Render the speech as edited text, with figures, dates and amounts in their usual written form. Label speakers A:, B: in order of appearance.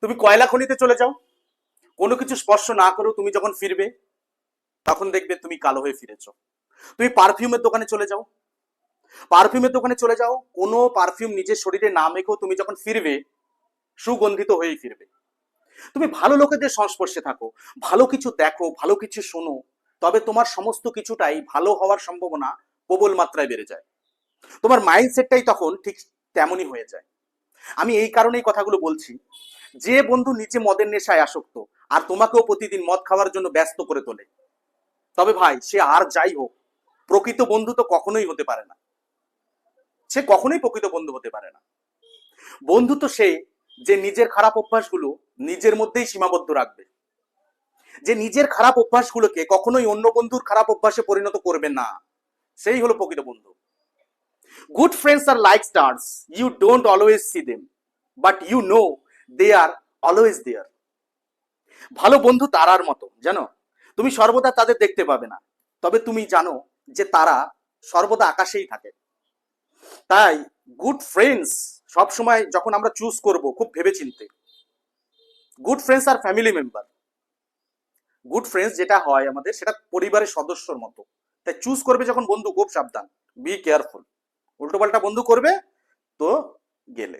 A: তুমি কয়লা খনিতে চলে যাও, কোনো কিছু স্পর্শ না করেও তুমি যখন ফিরবে তখন দেখবে তুমি কালো হয়ে ফিরেছো। তুমি পারফিউমের দোকানে চলে যাও, কোনো পারফিউম নিজের শরীরে না মেখেও তুমি যখন ফিরবে সুগন্ধিত হয়েই ফিরবে। তুমি ভালো লোকেদের সংস্পর্শে থাকো, ভালো কিছু দেখো, ভালো কিছু শোনো, তবে তোমার সমস্ত কিছুটাই ভালো হওয়ার সম্ভাবনা প্রবল মাত্রায় বেড়ে যায়। তোমার মাইন্ডসেটটাই তখন ঠিক তেমনই হয়ে যায়। আমি এই কারণেই কথাগুলো বলছি, যে বন্ধু নিচে মদের নেশায় আসক্ত আর তোমাকেও প্রতিদিন মদ খাওয়ার জন্য ব্যস্ত করে তোলে, তবে ভাই সে আর যাই হোক, প্রকৃত বন্ধু তো কখনোই হতে পারে না। সে কখনোই প্রকৃত বন্ধু হতে পারে না। বন্ধু তো সে যে নিজের খারাপ অভ্যাসগুলো নিজের মধ্যেই সীমাবদ্ধ রাখবে, যে নিজের খারাপ অভ্যাসগুলোকে কখনোই অন্য বন্ধুর খারাপ অভ্যাসে পরিণত করবে না, সেই হলো প্রকৃত বন্ধু। Good friends are like stars, you don't always see them, but you know they are always there. ভালো বন্ধু তারার মতো, জানো, তুমি সর্বদা তাদের দেখতে পাবে না, তবে তুমি জানো যে তারা সর্বদা আকাশেই থাকে। তাই গুড ফ্রেন্ডস সবসময় যখন আমরা চুজ করব খুব ভেবেচিন্তে। গুড ফ্রেন্ডস আর ফ্যামিলি মেম্বার, গুড ফ্রেন্ডস যেটা হয় আমাদের সেটা পরিবারের সদস্যর মতো। তাই চুজ করবে যখন বন্ধু খুব সাবধান, বি কেয়ারফুল, উল্টোপাল্টা বন্ধু করবে তো গেলে।